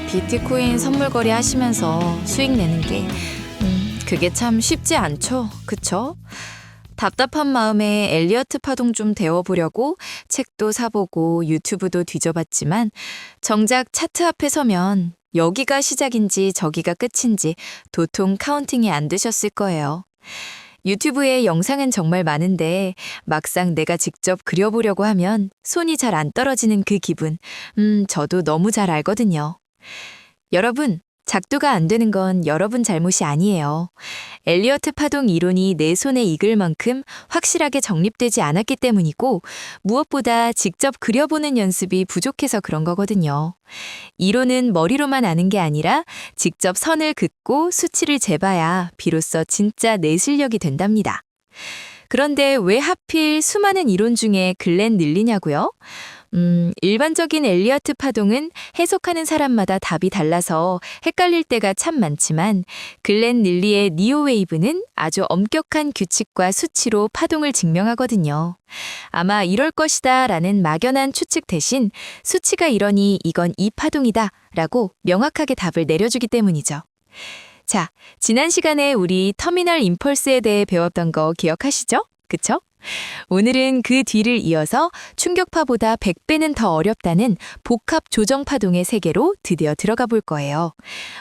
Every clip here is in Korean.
비트코인 선물거래 하시면서 수익 내는 게 그게 참 쉽지 않죠. 그쵸? 답답한 마음에 엘리어트 파동 좀 데워보려고 책도 사보고 유튜브도 뒤져봤지만 정작 차트 앞에 서면 여기가 시작인지 저기가 끝인지 도통 카운팅이 안 되셨을 거예요. 유튜브에 영상은 정말 많은데 막상 내가 직접 그려보려고 하면 손이 잘 안 떨어지는 그 기분, 저도 너무 잘 알거든요. 여러분, 작두가 안 되는 건 여러분 잘못이 아니에요. 엘리어트 파동 이론이 내 손에 익을 만큼 확실하게 정립되지 않았기 때문이고 무엇보다 직접 그려보는 연습이 부족해서 그런 거거든요. 이론은 머리로만 아는 게 아니라 직접 선을 긋고 수치를 재봐야 비로소 진짜 내 실력이 된답니다. 그런데 왜 하필 수많은 이론 중에 글렌 릴리냐고요? 일반적인 엘리어트 파동은 해석하는 사람마다 답이 달라서 헷갈릴 때가 참 많지만 글렌 릴리의 니오웨이브는 아주 엄격한 규칙과 수치로 파동을 증명하거든요. 아마 이럴 것이다 라는 막연한 추측 대신 수치가 이러니 이건 이 파동이다 라고 명확하게 답을 내려주기 때문이죠. 자, 지난 시간에 우리 터미널 임펄스에 대해 배웠던 거 기억하시죠? 그쵸? 오늘은 그 뒤를 이어서 충격파보다 100배는 더 어렵다는 복합 조정 파동의 세계로 드디어 들어가 볼 거예요.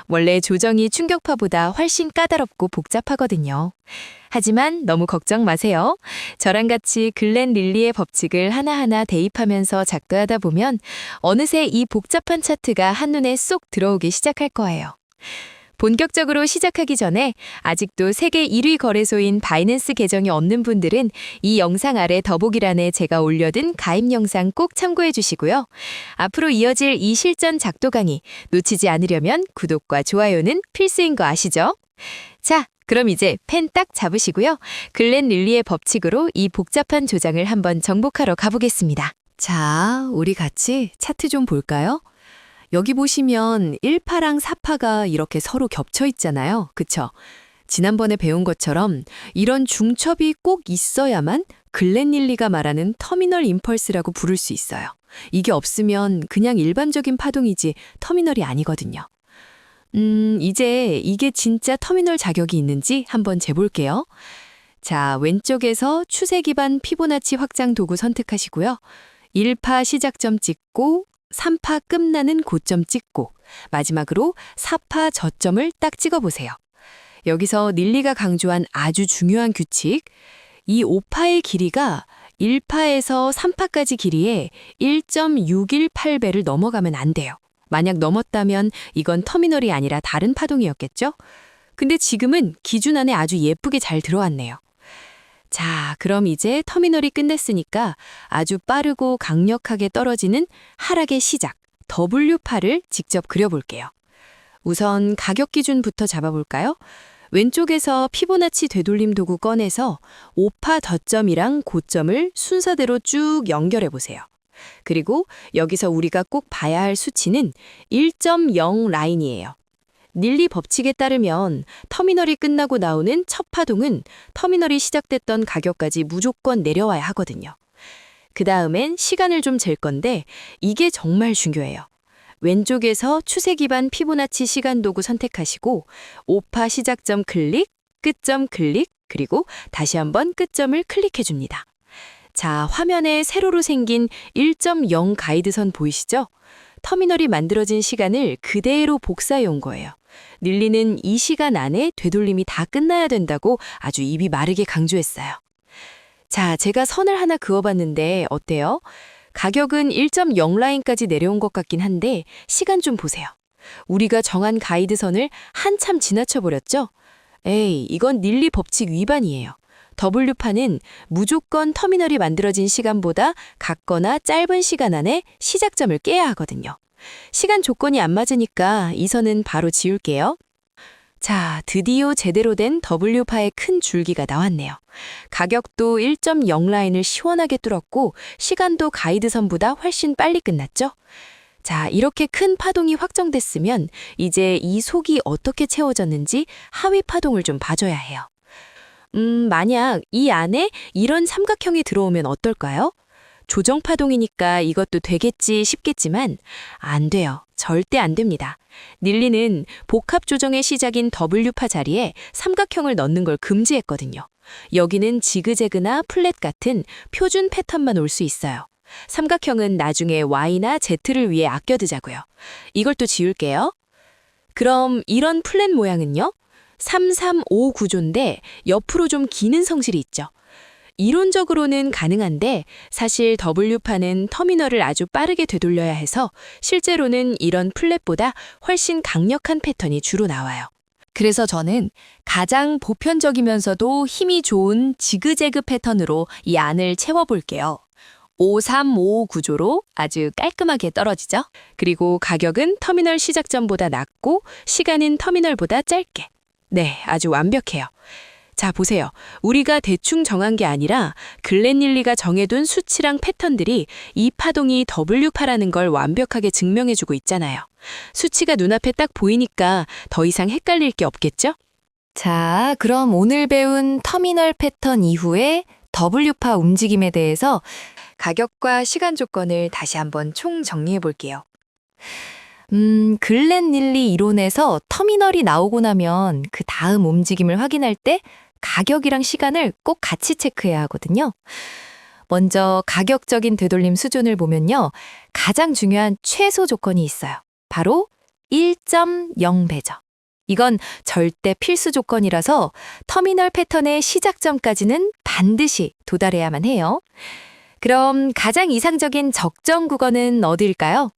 원래 조정이 충격파보다 훨씬 까다롭고 복잡하거든요. 하지만 너무 걱정 마세요. 저랑 같이 글렌 릴리의 법칙을 하나하나 대입하면서 작도하다 보면 어느새 이 복잡한 차트가 한눈에 쏙 들어오기 시작할 거예요. 본격적으로 시작하기 전에 아직도 세계 1위 거래소인 바이낸스 계정이 없는 분들은 이 영상 아래 더보기란에 제가 올려둔 가입 영상 꼭 참고해 주시고요. 앞으로 이어질 이 실전 작도 강의 놓치지 않으려면 구독과 좋아요는 필수인 거 아시죠? 자, 그럼 이제 펜 딱 잡으시고요. 글렌 릴리의 법칙으로 이 복잡한 조장을 한번 정복하러 가보겠습니다. 자, 우리 같이 차트 좀 볼까요? 여기 보시면 1파랑 4파가 이렇게 서로 겹쳐 있잖아요. 그쵸? 지난번에 배운 것처럼 이런 중첩이 꼭 있어야만 글렌 릴리가 말하는 터미널 임펄스라고 부를 수 있어요. 이게 없으면 그냥 일반적인 파동이지 터미널이 아니거든요. 이제 이게 진짜 터미널 자격이 있는지 한번 재볼게요. 자, 왼쪽에서 추세 기반 피보나치 확장 도구 선택하시고요. 1파 시작점 찍고 3파 끝나는 고점 찍고 마지막으로 4파 저점을 딱 찍어보세요. 여기서 릴리가 강조한 아주 중요한 규칙, 이 5파의 길이가 1파에서 3파까지 길이에 1.618배를 넘어가면 안 돼요. 만약 넘었다면 이건 터미널이 아니라 다른 파동이었겠죠? 근데 지금은 기준 안에 아주 예쁘게 잘 들어왔네요. 자, 그럼 이제 터미널이 끝냈으니까 아주 빠르고 강력하게 떨어지는 하락의 시작, W파를 직접 그려볼게요. 우선 가격 기준부터 잡아볼까요? 왼쪽에서 피보나치 되돌림 도구 꺼내서 5파 저점이랑 고점을 순서대로 쭉 연결해보세요. 그리고 여기서 우리가 꼭 봐야 할 수치는 1.0 라인이에요. 릴리 법칙에 따르면 터미널이 끝나고 나오는 첫 파동은 터미널이 시작됐던 가격까지 무조건 내려와야 하거든요. 그 다음엔 시간을 좀 잴 건데 이게 정말 중요해요. 왼쪽에서 추세 기반 피보나치 시간 도구 선택하시고 5파 시작점 클릭, 끝점 클릭, 그리고 다시 한번 끝점을 클릭해 줍니다. 자, 화면에 세로로 생긴 1.0 가이드선 보이시죠? 터미널이 만들어진 시간을 그대로 복사해 온 거예요. 릴리는 이 시간 안에 되돌림이 다 끝나야 된다고 아주 입이 마르게 강조했어요. 자, 제가 선을 하나 그어봤는데 어때요? 가격은 1.0 라인까지 내려온 것 같긴 한데 시간 좀 보세요. 우리가 정한 가이드선을 한참 지나쳐버렸죠? 에이, 이건 릴리 법칙 위반이에요. W파는 무조건 터미널이 만들어진 시간보다 같거나 짧은 시간 안에 시작점을 깨야 하거든요. 시간 조건이 안 맞으니까 이 선은 바로 지울게요. 자, 드디어 제대로 된 W파의 큰 줄기가 나왔네요. 가격도 1.0 라인을 시원하게 뚫었고 시간도 가이드선보다 훨씬 빨리 끝났죠? 자, 이렇게 큰 파동이 확정됐으면 이제 이 속이 어떻게 채워졌는지 하위 파동을 좀 봐줘야 해요. 만약 이 안에 이런 삼각형이 들어오면 어떨까요? 조정 파동이니까 이것도 되겠지 싶겠지만 안 돼요. 절대 안 됩니다. 닐리는 복합 조정의 시작인 W파 자리에 삼각형을 넣는 걸 금지했거든요. 여기는 지그재그나 플랫 같은 표준 패턴만 올 수 있어요. 삼각형은 나중에 Y나 Z를 위해 아껴두자고요. 이걸 또 지울게요. 그럼 이런 플랫 모양은요? 335 구조인데 옆으로 좀 기는 성질이 있죠. 이론적으로는 가능한데 사실 W파는 터미널을 아주 빠르게 되돌려야 해서 실제로는 이런 플랫보다 훨씬 강력한 패턴이 주로 나와요. 그래서 저는 가장 보편적이면서도 힘이 좋은 지그재그 패턴으로 이 안을 채워볼게요. 5355 구조로 아주 깔끔하게 떨어지죠. 그리고 가격은 터미널 시작점보다 낮고 시간은 터미널보다 짧게. 네, 아주 완벽해요. 자, 보세요. 우리가 대충 정한 게 아니라 글렌닐리가 정해둔 수치랑 패턴들이 이 파동이 W파라는 걸 완벽하게 증명해주고 있잖아요. 수치가 눈앞에 딱 보이니까 더 이상 헷갈릴 게 없겠죠? 자, 그럼 오늘 배운 터미널 패턴 이후에 W파 움직임에 대해서 가격과 시간 조건을 다시 한번 총 정리해 볼게요. 글렌닐리 이론에서 터미널이 나오고 나면 그 다음 움직임을 확인할 때 가격이랑 시간을 꼭 같이 체크해야 하거든요. 먼저 가격적인 되돌림 수준을 보면요. 가장 중요한 최소 조건이 있어요. 바로 1.0배죠. 이건 절대 필수 조건이라서 터미널 패턴의 시작점까지는 반드시 도달해야만 해요. 그럼 가장 이상적인 적정 구간은 어디일까요?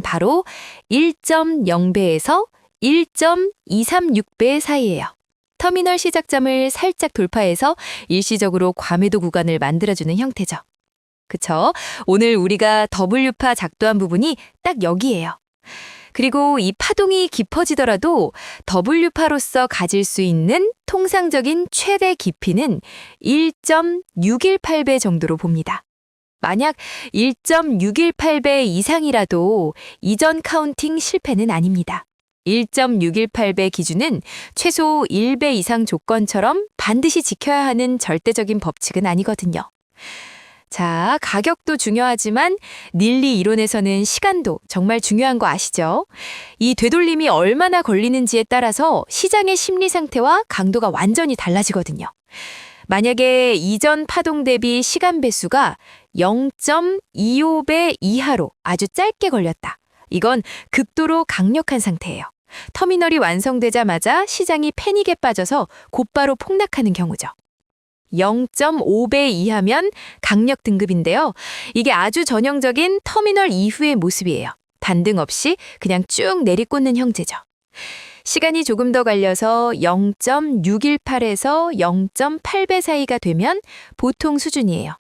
바로 1.0배에서 1.236배 사이예요. 터미널 시작점을 살짝 돌파해서 일시적으로 과매도 구간을 만들어주는 형태죠. 그쵸? 오늘 우리가 W파 작도한 부분이 딱 여기예요. 그리고 이 파동이 깊어지더라도 W파로서 가질 수 있는 통상적인 최대 깊이는 1.618배 정도로 봅니다. 만약 1.618배 이상이라도 이전 카운팅 실패는 아닙니다. 1.618배 기준은 최소 1배 이상 조건처럼 반드시 지켜야 하는 절대적인 법칙은 아니거든요. 자, 가격도 중요하지만 닐리 이론에서는 시간도 정말 중요한 거 아시죠? 이 되돌림이 얼마나 걸리는지에 따라서 시장의 심리 상태와 강도가 완전히 달라지거든요. 만약에 이전 파동 대비 시간 배수가 0.25배 이하로 아주 짧게 걸렸다. 이건 극도로 강력한 상태예요. 터미널이 완성되자마자 시장이 패닉에 빠져서 곧바로 폭락하는 경우죠. 0.5배 이하면 강력 등급인데요. 이게 아주 전형적인 터미널 이후의 모습이에요. 반등 없이 그냥 쭉 내리꽂는 형태죠. 시간이 조금 더 갈려서 0.618에서 0.8배 사이가 되면 보통 수준이에요.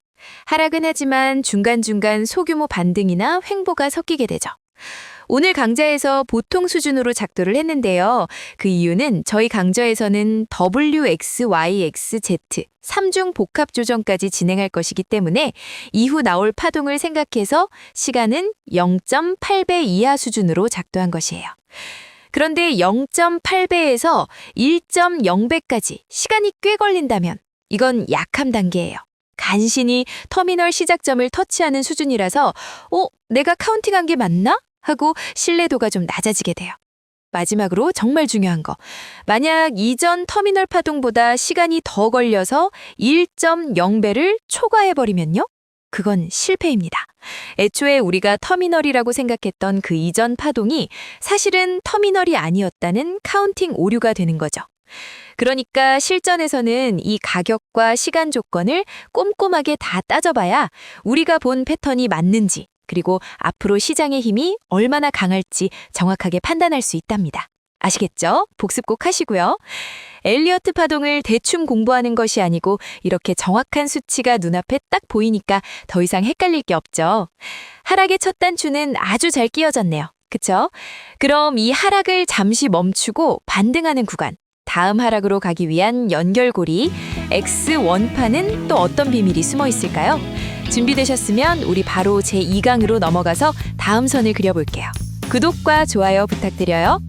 하락은 하지만 중간중간 소규모 반등이나 횡보가 섞이게 되죠. 오늘 강좌에서 보통 수준으로 작도를 했는데요. 그 이유는 저희 강좌에서는 WX, YX, Z 3중 복합 조정까지 진행할 것이기 때문에 이후 나올 파동을 생각해서 시간은 0.8배 이하 수준으로 작도한 것이에요. 그런데 0.8배에서 1.0배까지 시간이 꽤 걸린다면 이건 약함 단계예요. 간신히 터미널 시작점을 터치하는 수준이라서 내가 카운팅한 게 맞나? 하고 신뢰도가 좀 낮아지게 돼요. 마지막으로 정말 중요한 거. 만약 이전 터미널 파동보다 시간이 더 걸려서 1.0배를 초과해버리면요? 그건 실패입니다. 애초에 우리가 터미널이라고 생각했던 그 이전 파동이 사실은 터미널이 아니었다는 카운팅 오류가 되는 거죠. 그러니까 실전에서는 이 가격과 시간 조건을 꼼꼼하게 다 따져봐야 우리가 본 패턴이 맞는지 그리고 앞으로 시장의 힘이 얼마나 강할지 정확하게 판단할 수 있답니다. 아시겠죠? 복습 꼭 하시고요. 엘리어트 파동을 대충 공부하는 것이 아니고 이렇게 정확한 수치가 눈앞에 딱 보이니까 더 이상 헷갈릴 게 없죠. 하락의 첫 단추는 아주 잘 끼워졌네요. 그쵸? 그럼 이 하락을 잠시 멈추고 반등하는 구간, 다음 하락으로 가기 위한 연결고리 X1파는 또 어떤 비밀이 숨어 있을까요? 준비되셨으면 우리 바로 제2강으로 넘어가서 다음 선을 그려볼게요. 구독과 좋아요 부탁드려요.